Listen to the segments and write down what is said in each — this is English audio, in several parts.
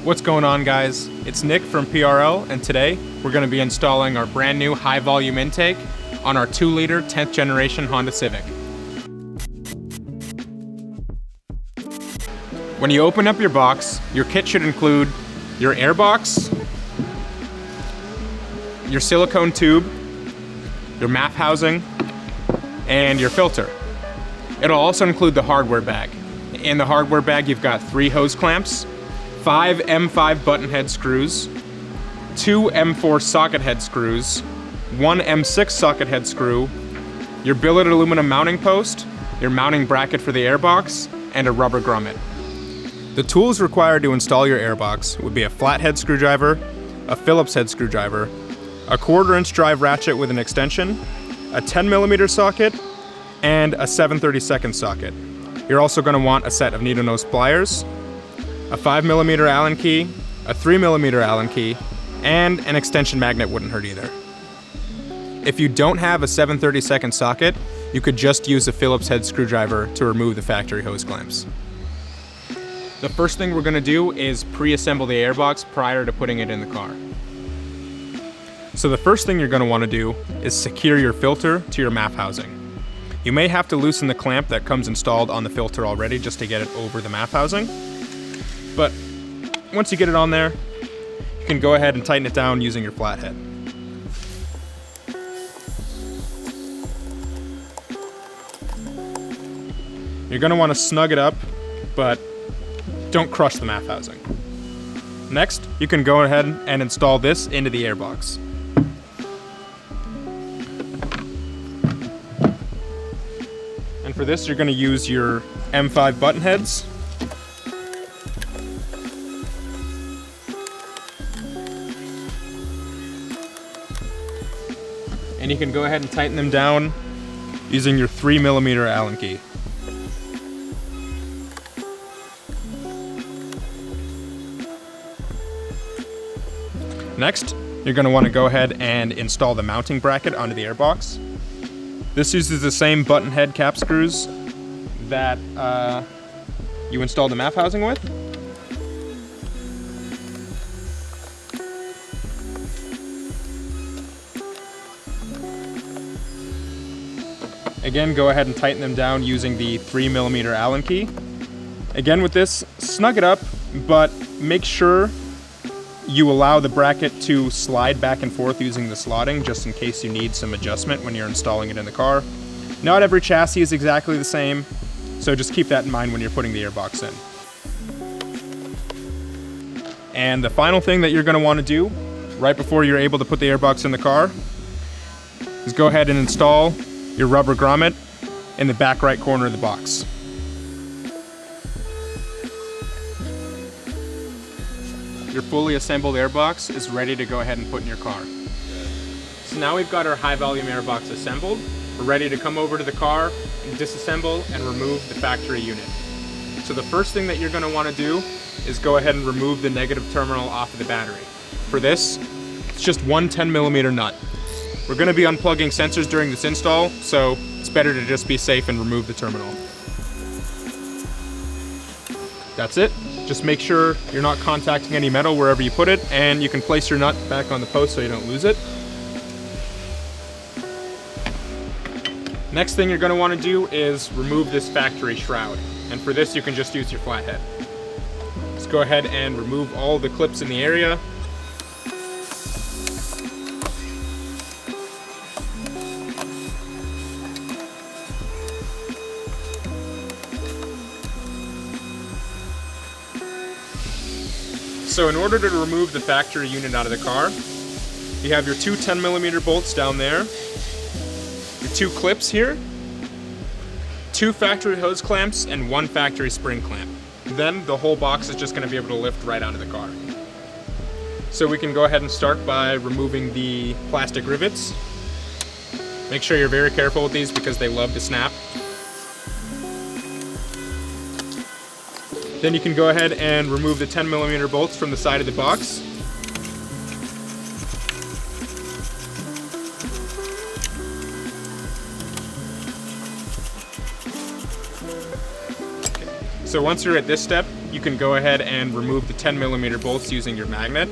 What's going on, guys? It's Nick from PRL, and today we're going to be installing our brand new high volume intake on our 2-liter 10th generation Honda Civic. When you open up your box, your kit should include your air box, your silicone tube, your MAF housing, and your filter. It'll also include the hardware bag. In the hardware bag, you've got 3 hose clamps, 5 M5 button head screws, 2 M4 socket head screws, 1 M6 socket head screw, your billet aluminum mounting post, your mounting bracket for the airbox, and a rubber grommet. The tools required to install your airbox would be a flathead screwdriver, a Phillips head screwdriver, a 1/4-inch drive ratchet with an extension, a 10mm socket, and a 7/32 socket. You're also going to want a set of needle nose pliers, a 5mm Allen key, a 3mm Allen key, and an extension magnet wouldn't hurt either. If you don't have a 7/32 socket, you could just use a Phillips head screwdriver to remove the factory hose clamps. The first thing we're going to do is pre-assemble the airbox prior to putting it in the car. So the first thing you're going to want to do is secure your filter to your MAF housing. You may have to loosen the clamp that comes installed on the filter already just to get it over the MAF housing. But once you get it on there, you can go ahead and tighten it down using your flathead. You're going to want to snug it up, but don't crush the MAF housing. Next, you can go ahead and install this into the airbox. And for this, you're going to use your M5 button heads. And you can go ahead and tighten them down using your 3mm Allen key. Next, you're going to want to go ahead and install the mounting bracket onto the airbox. This uses the same button head cap screws that you installed the MAF housing with. Again, go ahead and tighten them down using the 3mm Allen key. Again, with this, snug it up, but make sure you allow the bracket to slide back and forth using the slotting, just in case you need some adjustment when you're installing it in the car. Not every chassis is exactly the same, so just keep that in mind when you're putting the airbox in. And the final thing that you're going to want to do right before you're able to put the airbox in the car is go ahead and install your rubber grommet in the back right corner of the box. Your fully assembled airbox is ready to go ahead and put in your car. So now we've got our high volume airbox assembled. We're ready to come over to the car and disassemble and remove the factory unit. So the first thing that you're going to want to do is go ahead and remove the negative terminal off of the battery. For this, it's just one 10mm nut. We're going to be unplugging sensors during this install, so it's better to just be safe and remove the terminal. That's it. Just make sure you're not contacting any metal wherever you put it, and you can place your nut back on the post so you don't lose it. Next thing you're going to want to do is remove this factory shroud, and for this you can just use your flathead. Just go ahead and remove all the clips in the area. So in order to remove the factory unit out of the car, you have your 2 10mm bolts down there, your 2 clips here, 2 factory hose clamps, and 1 factory spring clamp. Then the whole box is just going to be able to lift right out of the car. So we can go ahead and start by removing the plastic rivets. Make sure you're very careful with these because they love to snap. Then you can go ahead and remove the 10mm bolts from the side of the box. So once you're at this step, you can go ahead and remove the 10mm bolts using your magnet.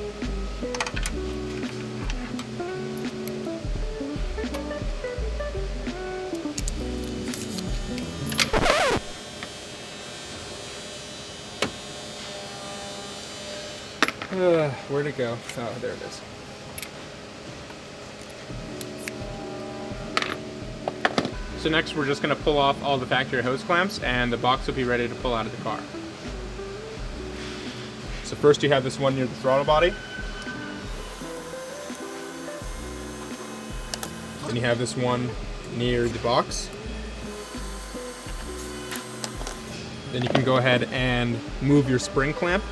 Where'd it go? Oh, there it is. So next we're just going to pull off all the factory hose clamps and the box will be ready to pull out of the car. So first you have this one near the throttle body. Then you have this one near the box. Then you can go ahead and move your spring clamp.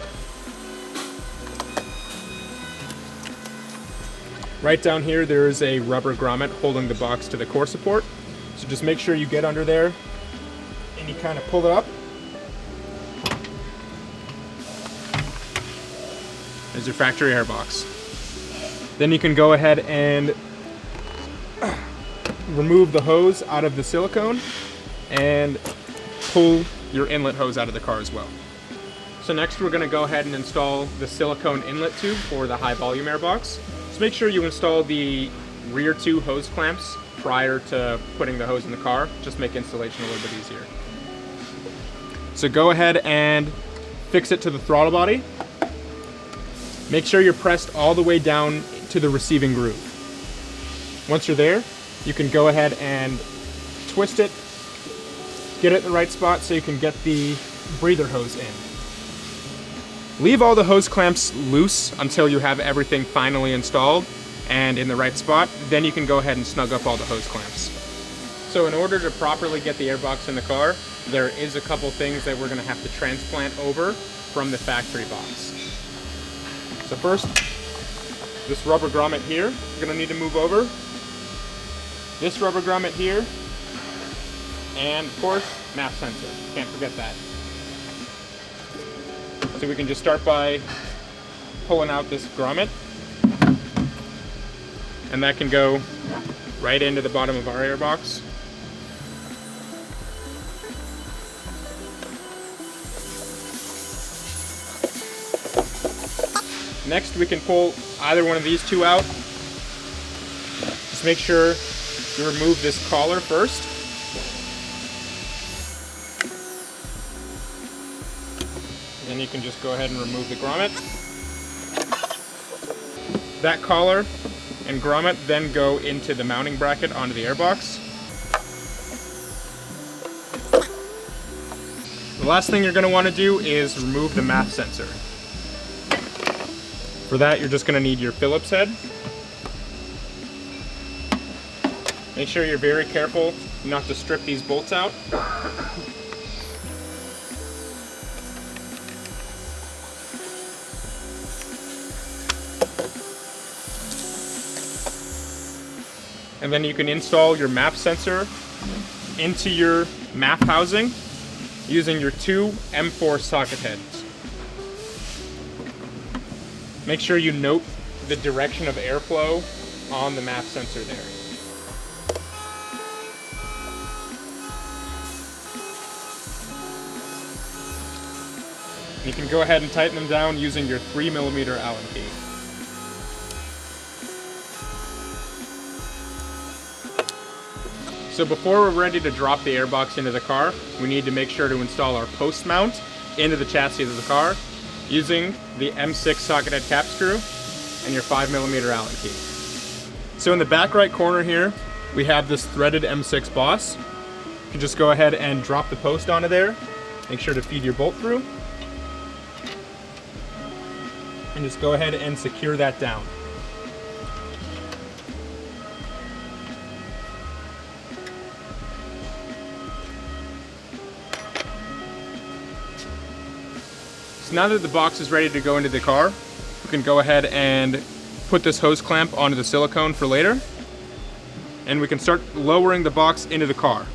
Right down here there is a rubber grommet holding the box to the core support. So just make sure you get under there and you kind of pull it up. There's your factory air box. Then you can go ahead and remove the hose out of the silicone and pull your inlet hose out of the car as well. So next we're going to go ahead and install the silicone inlet tube for the high volume air box. So make sure you install the rear two hose clamps prior to putting the hose in the car. Just make installation a little bit easier. So go ahead and fix it to the throttle body. Make sure you're pressed all the way down to the receiving groove. Once you're there, you can go ahead and twist it, get it in the right spot so you can get the breather hose in. Leave all the hose clamps loose until you have everything finally installed and in the right spot. Then you can go ahead and snug up all the hose clamps. So in order to properly get the airbox in the car, there is a couple things that we're going to have to transplant over from the factory box. So first, this rubber grommet here, we're going to need to move over. This rubber grommet here, and of course, MAP sensor. Can't forget that. So we can just start by pulling out this grommet, and that can go right into the bottom of our airbox. Next, we can pull either one of these two out. Just make sure you remove this collar first. Then you can just go ahead and remove the grommet. That collar and grommet then go into the mounting bracket onto the airbox. The last thing you're going to want to do is remove the MAP sensor. For that, you're just going to need your Phillips head. Make sure you're very careful not to strip these bolts out. And then you can install your MAP sensor into your MAP housing using your two M4 socket heads. Make sure you note the direction of airflow on the MAP sensor there. You can go ahead and tighten them down using your 3mm Allen key. So before we're ready to drop the airbox into the car, we need to make sure to install our post mount into the chassis of the car using the M6 socket head cap screw and your 5mm Allen key. So in the back right corner here, we have this threaded M6 boss. You can just go ahead and drop the post onto there. Make sure to feed your bolt through. And just go ahead and secure that down. So now that the box is ready to go into the car, we can go ahead and put this hose clamp onto the silicone for later. And we can start lowering the box into the car.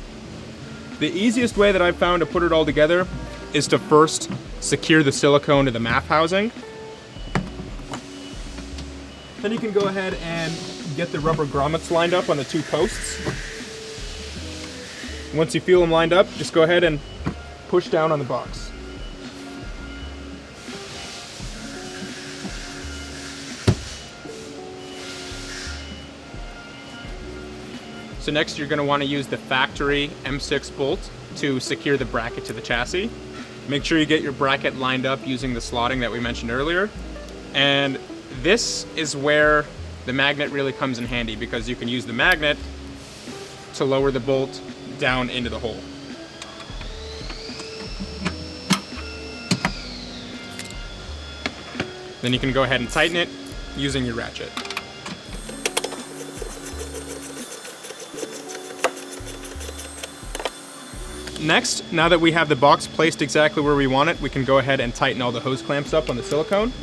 The easiest way that I've found to put it all together is to first secure the silicone to the MAP housing. Then you can go ahead and get the rubber grommets lined up on the two posts. Once you feel them lined up, just go ahead and push down on the box. So next you're going to want to use the factory M6 bolt to secure the bracket to the chassis. Make sure you get your bracket lined up using the slotting that we mentioned earlier. And this is where the magnet really comes in handy, because you can use the magnet to lower the bolt down into the hole. Then you can go ahead and tighten it using your ratchet. Next, now that we have the box placed exactly where we want it, we can go ahead and tighten all the hose clamps up on the silicone.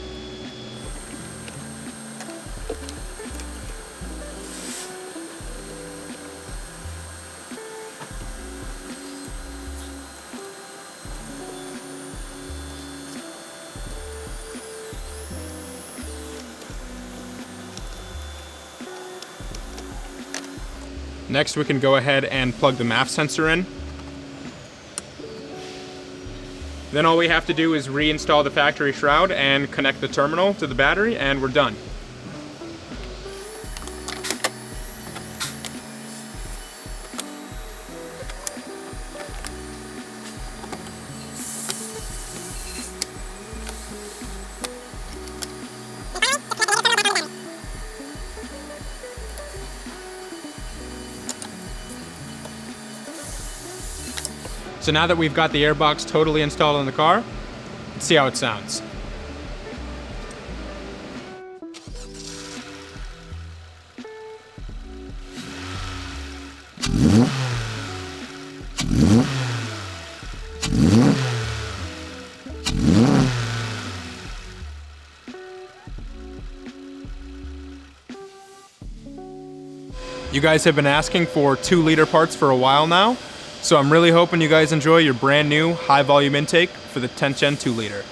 Next, we can go ahead and plug the MAF sensor in. Then all we have to do is reinstall the factory shroud and connect the terminal to the battery, and we're done. So now that we've got the airbox totally installed in the car, let's see how it sounds. You guys have been asking for 2-liter parts for a while now. So I'm really hoping you guys enjoy your brand new high volume intake for the 10th Gen 2-liter.